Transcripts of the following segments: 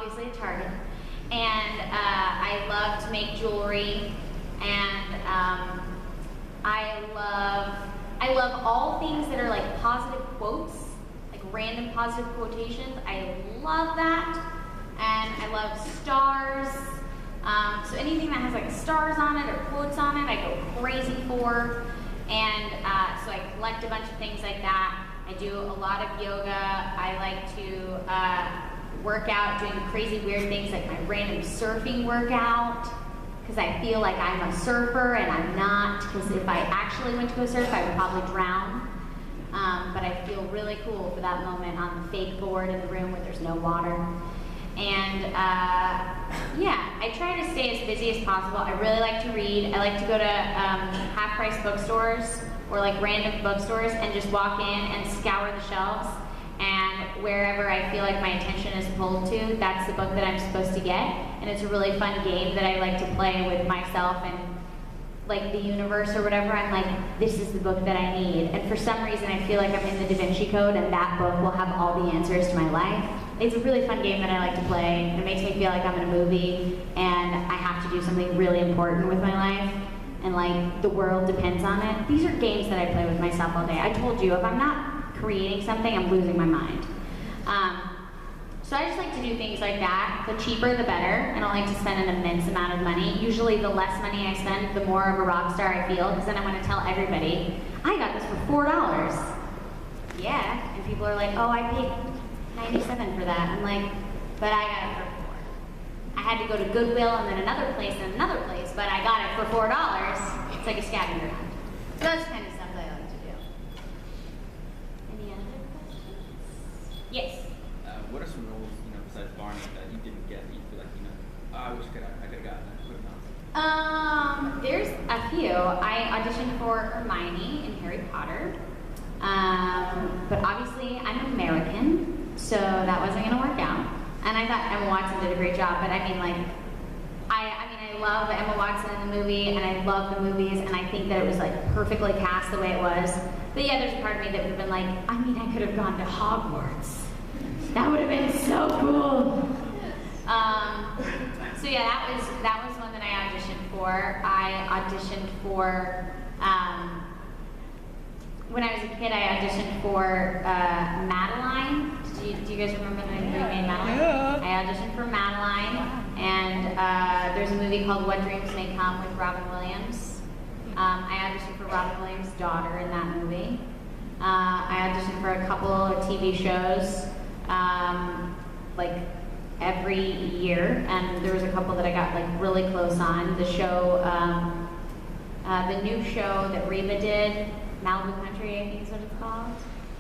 obviously at Target. And I love to make jewelry, and I love all things that are like positive quotes, like random positive quotations. I love that. And I love stars. So anything that has like stars on it or quotes on it, I go crazy for. And so I collect a bunch of things like that. I do a lot of yoga. I like to work out doing crazy weird things like my random surfing workout, because I feel like I'm a surfer and I'm not, because if I actually went to go surf, I would probably drown. But I feel really cool for that moment on the fake board in the room where there's no water. And yeah, I try to stay as busy as possible. I really like to read. I like to go to half-price bookstores or like random bookstores and just walk in and scour the shelves. And wherever I feel like my attention is pulled to, that's the book that I'm supposed to get. And it's a really fun game that I like to play with myself and like the universe or whatever. I'm like, this is the book that I need. And for some reason, I feel like I'm in the Da Vinci Code and that book will have all the answers to my life. It's a really fun game that I like to play. It makes me feel like I'm in a movie and I have to do something really important with my life and like the world depends on it. These are games that I play with myself all day. I told you, if I'm not creating something, I'm losing my mind. So I just like to do things like that. The cheaper, the better. I don't like to spend an immense amount of money. Usually the less money I spend, the more of a rock star I feel, because then I want to tell everybody, I got this for $4. Yeah, and people are like, oh, I paid $97 for that. I'm like, but I got it for $4. I had to go to Goodwill and then another place and another place, but I got it for $4. It's like a scavenger hunt. So that's kind of stuff that I like to do. Any other questions? Yes. What are some roles, besides Barney that you didn't get that you feel like, I wish I could have gotten that? There's a few. I auditioned for Hermione in Harry Potter. But obviously I'm American, so that wasn't gonna work out. And I thought Emma Watson did a great job, but I love Emma Watson in the movie, and I love the movies, and I think that it was like perfectly cast the way it was. But yeah, there's a part of me that would have been like, I could have gone to Hogwarts. That would have been so cool. So yeah, that was one that I auditioned for. I auditioned for, when I was a kid, I auditioned for Madeline. Do you guys remember the movie Madeline? Yeah. I auditioned for Madeline, and there's a movie called What Dreams May Come with Robin Williams. I auditioned for Robin Williams' daughter in that movie. I auditioned for a couple of TV shows, like every year, and there was a couple that I got like really close on. The show, the new show that Reba did, Malibu Country, I think is what it's called.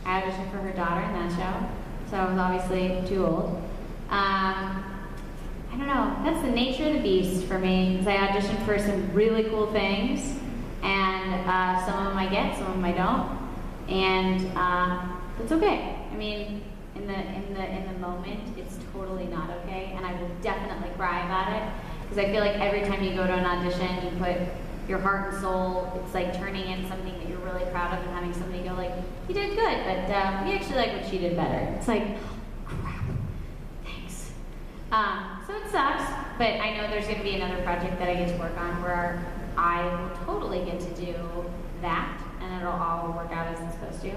I auditioned for her daughter in that show, so I was obviously too old. I don't know, that's the nature of the beast for me, because I auditioned for some really cool things, and some of them I get, some of them I don't, and it's okay. I mean, in the moment, it's totally not okay, and I will definitely cry about it, because I feel like every time you go to an audition, you put your heart and soul. It's like turning in something that you're really proud of and having somebody go like, you did good, but we actually like what she did better. It's like, oh, crap, thanks. So it sucks, but I know there's going to be another project that I get to work on where I will totally get to do that, and it'll all work out as it's supposed to.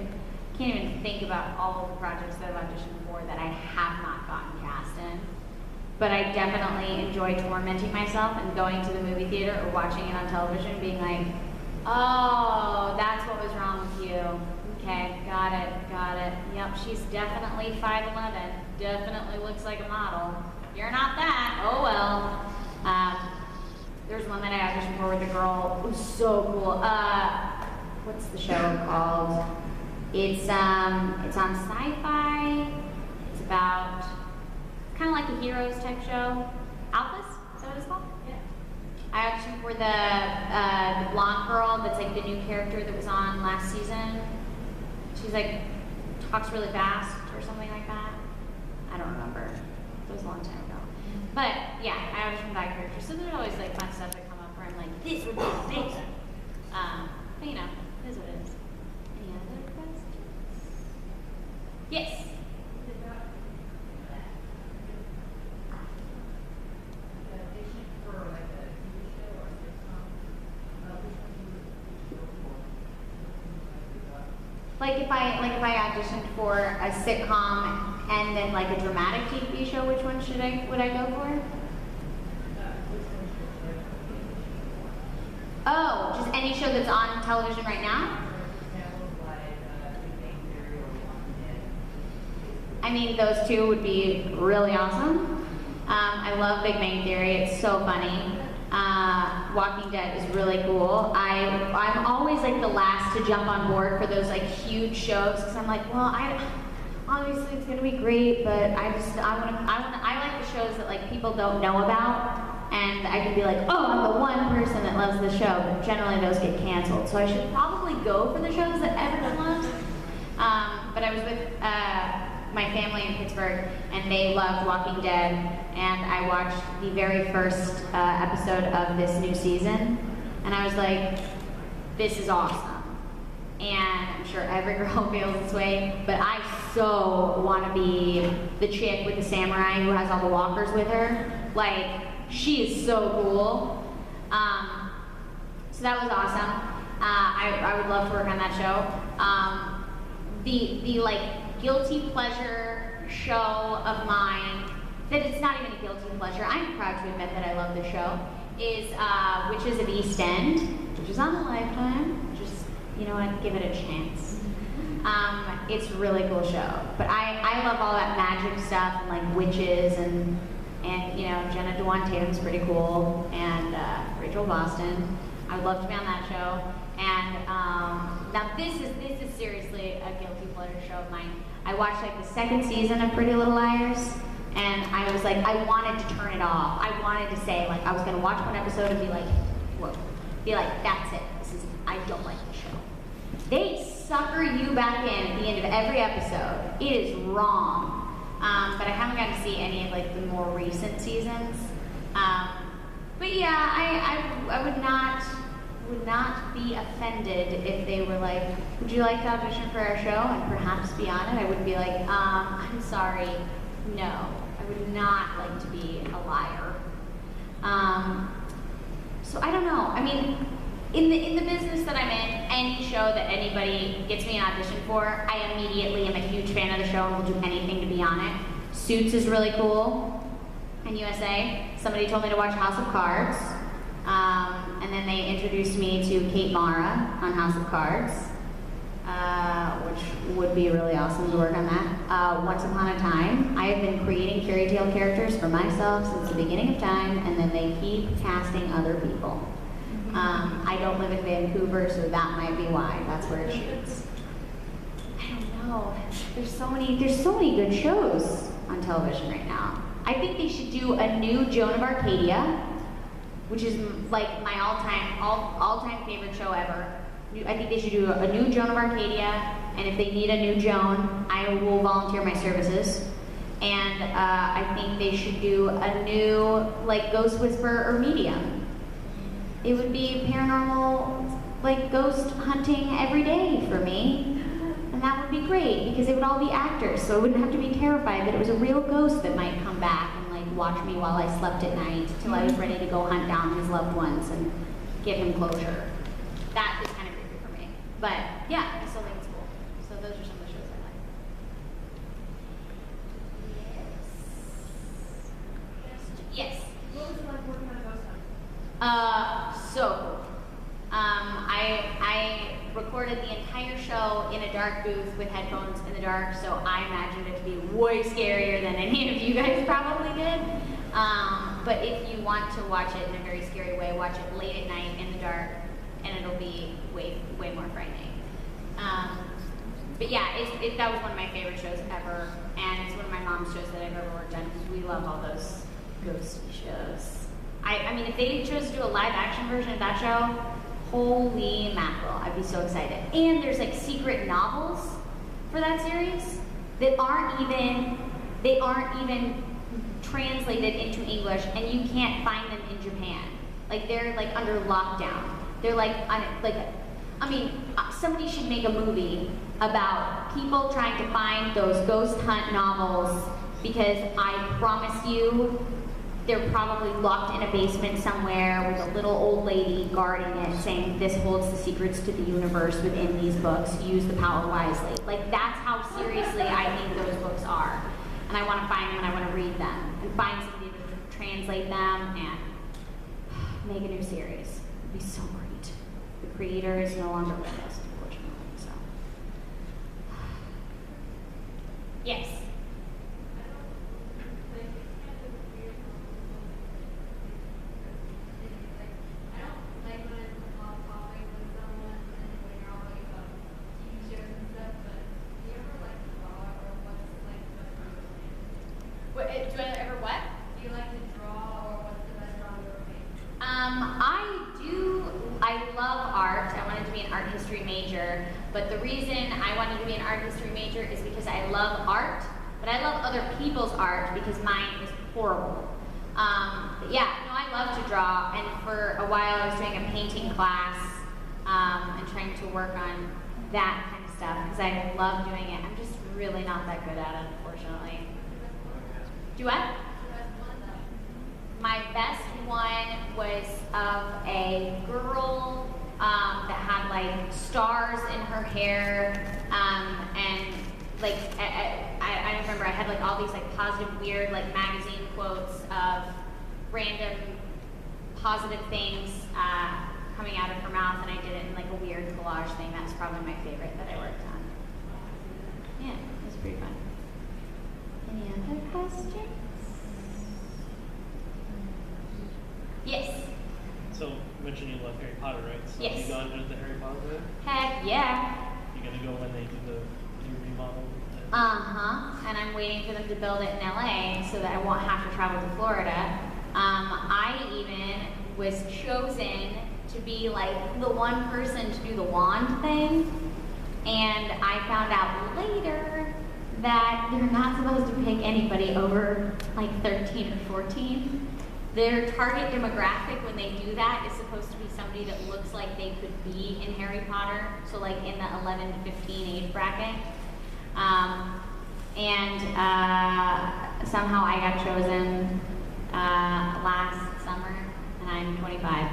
Can't even think about all of the projects that I've auditioned for that I have not gotten cast in. But I definitely enjoy tormenting myself and going to the movie theater or watching it on television and being like, oh, that's what was wrong with you. Okay, got it. Yep, she's definitely 5'11", definitely looks like a model. You're not that, oh well. There's one that I auditioned for with a girl, it was so cool. What's the show called? It's on Sci-Fi. It's about kind of like a Heroes type show. Alphas? Is that what it's called? Yeah. I auditioned for the blonde girl that's like the new character that was on last season. She's like, talks really fast or something like that. I don't remember. It was a long time ago. But yeah, I auditioned for that character. So there's always like fun stuff that come up where I'm like, this would be amazing. But you know, it is what it is. Any other questions? Yes. Like if I auditioned for a sitcom and then like a dramatic TV show, which one would I go for? Oh, just any show that's on television right now? I mean, those two would be really awesome. I love Big Bang Theory. It's so funny. Walking Dead is really cool. I'm always like the last to jump on board for those like huge shows because I'm like, well, obviously it's gonna be great, but I like the shows that like people don't know about, and I can be like, oh, I'm the one person that loves the show, but generally those get canceled. So I should probably go for the shows that everyone loves. But I was with my family in Pittsburgh, and they loved Walking Dead, and I watched the very first episode of this new season, and I was like, this is awesome. And I'm sure every girl feels this way, but I so want to be the chick with the samurai who has all the walkers with her. Like, she is so cool. So that was awesome. I would love to work on that show. The like guilty pleasure show of mine, that it's not even a guilty pleasure, I'm proud to admit that I love the show, is Witches of East End, which is on the Lifetime. Just, you know what, give it a chance. It's a really cool show. But I love all that magic stuff and like witches and you know, Jenna Dewan Tatum's pretty cool, and Rachel Boston. I would love to be on that show. And now this is seriously a guilty pleasure show of mine. I watched like the second season of Pretty Little Liars, and I was like, I wanted to turn it off. I wanted to say, like, I was gonna watch one episode and be like, whoa, be like, that's it. I don't like the show. They sucker you back in at the end of every episode. It is wrong. But I haven't gotten to see any of like the more recent seasons. But yeah, I would not be offended if they were like, would you like to audition for our show and perhaps be on it? I wouldn't be like, I'm sorry, no. I would not like to be a liar. So I don't know. I mean, in the business that I'm in, any show that anybody gets me an audition for, I immediately am a huge fan of the show and will do anything to be on it. Suits is really cool in USA. Somebody told me to watch House of Cards. And then they introduced me to Kate Mara on House of Cards, which would be really awesome to work on that. Once Upon a Time. I have been creating fairy tale characters for myself since the beginning of time, and then they keep casting other people. I don't live in Vancouver, so that might be why. That's where it shoots. I don't know. There's so many good shows on television right now. I think they should do a new Joan of Arcadia, which is like my all-time favorite show ever. I think they should do a new Joan of Arcadia, and if they need a new Joan, I will volunteer my services. And I think they should do a new like Ghost Whisperer or Medium. It would be paranormal, like ghost hunting every day for me. And that would be great because they would all be actors, so I wouldn't have to be terrified that it was a real ghost that might come back and like watch me while I slept at night till I was ready to go hunt down his loved ones and give him closure. That is kind of creepy for me. But yeah, I still think it's cool. So those are some of the shows I like. Yes. What was it like working on a ghost hunt? So cool. I recorded the entire show in a dark booth with headphones in the dark, so I imagined it to be way scarier than any of you guys probably did. But if you want to watch it in a very scary way, watch it late at night in the dark, and it'll be way more frightening. But yeah, that was one of my favorite shows ever, and it's one of my mom's shows that I've ever worked on because we love all those ghost shows. I mean, if they chose to do a live action version of that show, holy mackerel, I'd be so excited. And there's like secret novels for that series that aren't even translated into English, and you can't find them in Japan. Like they're like under lockdown. They're like somebody should make a movie about people trying to find those ghost hunt novels, because I promise you, they're probably locked in a basement somewhere with a little old lady guarding it saying, this holds the secrets to the universe within these books, use the power wisely. Like, that's how seriously I think those books are. And I want to find them and I want to read them and find somebody to translate them and make a new series. It'd be so great. The creator is no longer with us, unfortunately, so. Yes? Do I ever what? Do you like to draw, or what's the best drawing you ever made? I do. I love art. I wanted to be an art history major, but the reason I wanted to be an art history major is because I love art, but I love other people's art because mine is horrible. Yeah, no, I love to draw, and for a while I was doing a painting class and trying to work on that kind of stuff because I love doing it. I'm just really not that good at it, unfortunately. Do what? My best one was of a girl that had like stars in her hair, and like I remember I had like all these like positive, weird like magazine quotes of random positive things coming out of her mouth, and I did it in like a weird collage thing. That's probably my favorite that I worked on. Yeah, it was pretty fun. Any other questions? Yes. So you mentioned you love Harry Potter, right? So Yes. Have you gone to the Harry Potter fair? Heck yeah. You gonna go when they do the new remodel? And I'm waiting for them to build it in LA so that I won't have to travel to Florida. I even was chosen to be like the one person to do the wand thing, and I found out later that they're not supposed to pick anybody over like 13 or 14. Their target demographic when they do that is supposed to be somebody that looks like they could be in Harry Potter, so like in the 11 to 15 age bracket. Somehow I got chosen last summer, and I'm 25.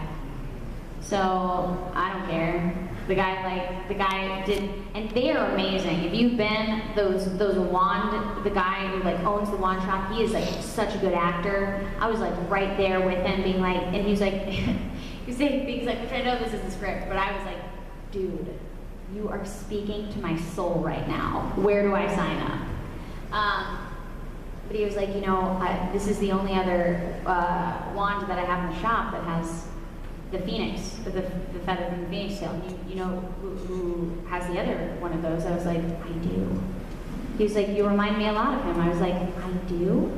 So I don't care. The guy did, and they are amazing. If you've been those wand, the guy who like owns the wand shop, he is like such a good actor. I was like right there with him, being like, and he's like, he's saying things like, which I know this is the script, but I was like, dude, you are speaking to my soul right now. Where do I sign up? But he was like, you know, this is the only other wand that I have in the shop that has the phoenix, the feather from the phoenix tail. You know who has the other one of those? I was like, I do. He was like, you remind me a lot of him. I was like, I do?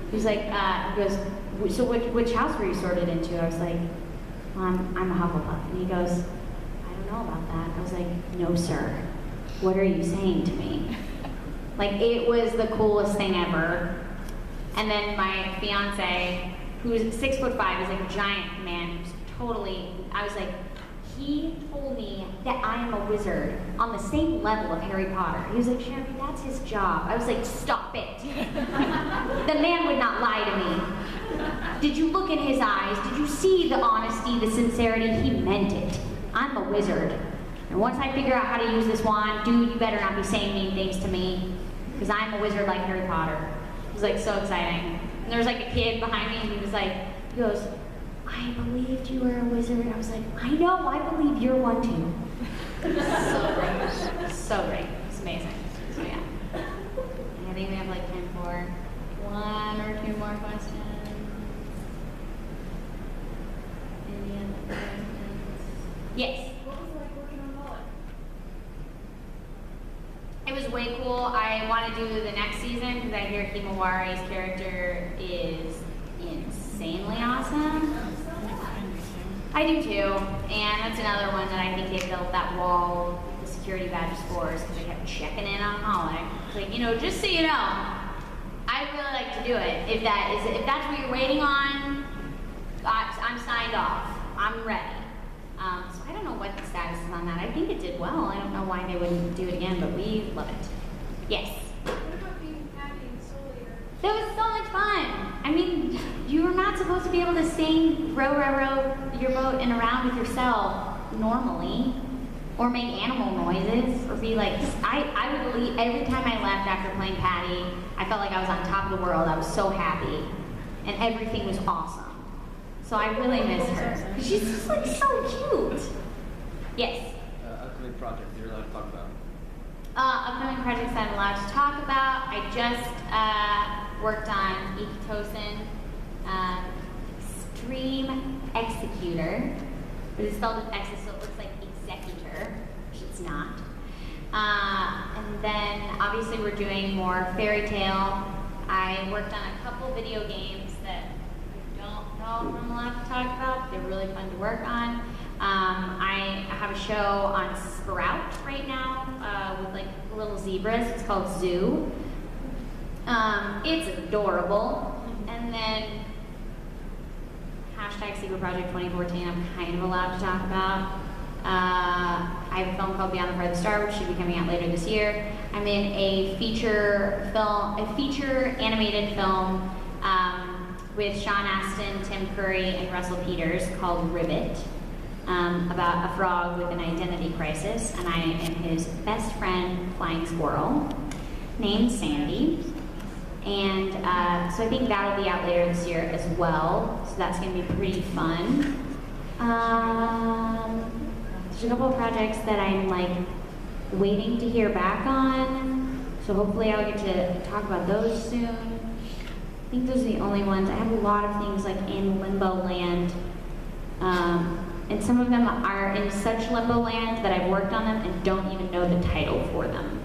He was like, he goes, so which house were you sorted into? I was like, I'm a Hufflepuff. And he goes, I don't know about that. I was like, no, sir. What are you saying to me? Like, it was the coolest thing ever. And then my fiance, who's 6'5", is like a giant man, who's totally, I was like, he told me that I am a wizard on the same level of Harry Potter. He was like, Cherami, that's his job. I was like, stop it. The man would not lie to me. Did you look in his eyes? Did you see the honesty, the sincerity? He meant it. I'm a wizard. And once I figure out how to use this wand, dude, you better not be saying mean things to me, because I'm a wizard like Harry Potter. It was like so exciting. And there was like a kid behind me, and he was like, he goes, I believed you were a wizard. I was like, I know, I believe you're one too. So great. So great. It's amazing. So yeah. And I think we have like time for one or two more questions. Any other questions? Yes. What was it like working on Mullet? It was way cool. I want to do the next season because I hear Himawari's character is insanely awesome. I do too, and that's another one that I think they built that wall with the security badges for, because they kept checking in on Holly. It's like, you know, just so you know, I'd really like to do it. If that's what you're waiting on, I'm signed off. I'm ready. So I don't know what the status is on that. I think it did well. I don't know why they wouldn't do it again, but we love it. Yes. What about being Patty and Sully? That was so much fun. I mean, you're not supposed to be able to sing row your boat and around with yourself normally, or make animal noises, or be like, I would leave, every time I left after playing Patty, I felt like I was on top of the world. I was so happy, and everything was awesome. So I really miss her. She's just like so cute. Yes. Upcoming project you're allowed to talk about. Upcoming projects I'm allowed to talk about. I just worked on Ikitosen Extreme Executor, but it's spelled with X's, so it looks like executor, which it's not. And then obviously we're doing more fairy tale. I worked on a couple video games that I don't know if I'm allowed to talk about. They're really fun to work on. I have a show on Sprout right now with like little zebras. It's called Zoo. It's adorable. And then hashtag Secret Project 2014 I'm kind of allowed to talk about. I have a film called Beyond the Farthest Star, which should be coming out later this year. I'm in a feature animated film with Sean Astin, Tim Curry, and Russell Peters called Ribbit, about a frog with an identity crisis, and I am his best friend, flying squirrel, named Sandy. And so I think that'll be out later this year as well, so that's going to be pretty fun. There's a couple of projects that I'm like waiting to hear back on, so hopefully I'll get to talk about those soon. I think those are the only ones. I have a lot of things like in limbo land, and some of them are in such limbo land that I've worked on them and don't even know the title for them.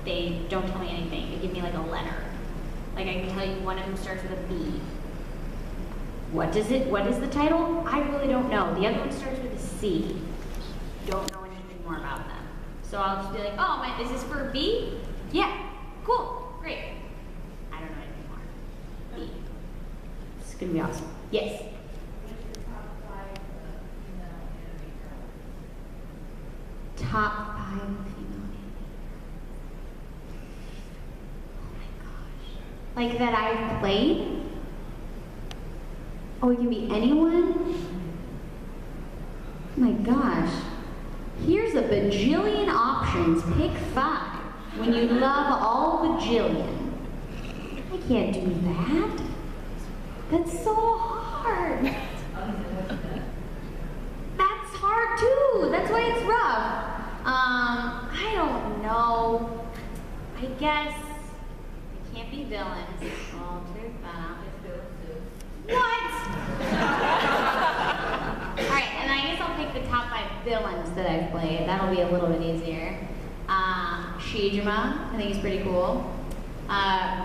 They don't tell me anything. They give me like a letter. Like I can tell you one of them starts with a B. What is the title? I really don't know. The other one starts with a C. Don't know anything more about them. So I'll just be like, oh, is this for B? Yeah, cool, great. I don't know anything more. B. It's gonna be awesome. Yes? Top 5 female anime. Oh my gosh. Like that I've played? Oh, it can be anyone? Oh my gosh. Here's a bajillion options. Pick 5. When you love all bajillion. I can't do that. That's so hard. That's hard too. That's why it's rough. I don't know. I guess it can't be villains. Oh, too fun. What? Alright, and I guess I'll pick the top 5 villains that I've played. That'll be a little bit easier. Shijima, I think he's pretty cool.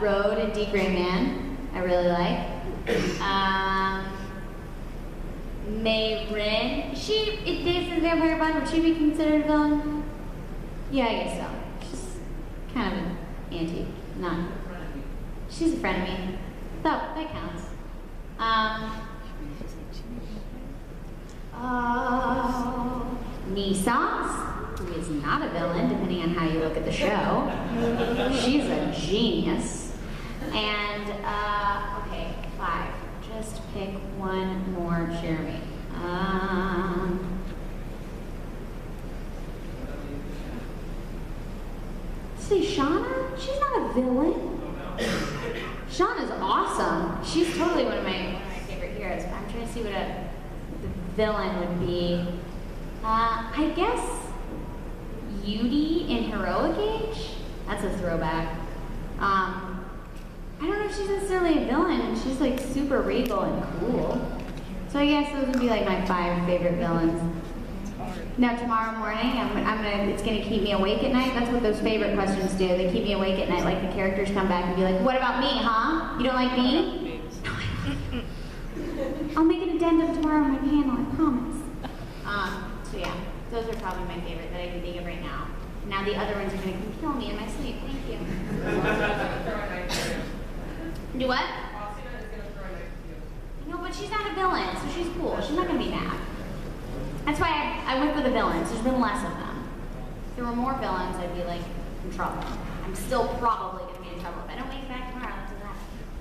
Road and D. Gray Man, I really like. Mei Rin. It dates the Vampire Bond. Would she be considered a villain? Yeah, I guess so. She's kind of an anti. Not. She's a friend of me. That counts. Nisas, who is not a villain, depending on how you look at the show. She's a genius. And, okay, 5. Just pick one more, Cherami. Say Shauna? She's not a villain. Shauna's awesome. She's totally one of my favorite heroes. But I'm trying to see what the villain would be. I guess Yudi in Heroic Age? That's a throwback. I don't know if she's necessarily a villain. She's like super regal and cool. So I guess those would be like my 5 favorite villains. Now tomorrow morning, it's gonna keep me awake at night. That's what those favorite questions do. They keep me awake at night. Like the characters come back and be like, "What about me, huh? You don't like me?" I'll make an addendum tomorrow on my panel. I promise. So yeah, those are probably my favorite that I can think of right now. Now the other ones are gonna kill me in my sleep. Thank you. Do what? No, but she's not a villain, so she's cool. She's not gonna be mad. That's why I went for the villains. There's been less of them. If there were more villains, I'd be like in trouble. I'm still probably gonna be in trouble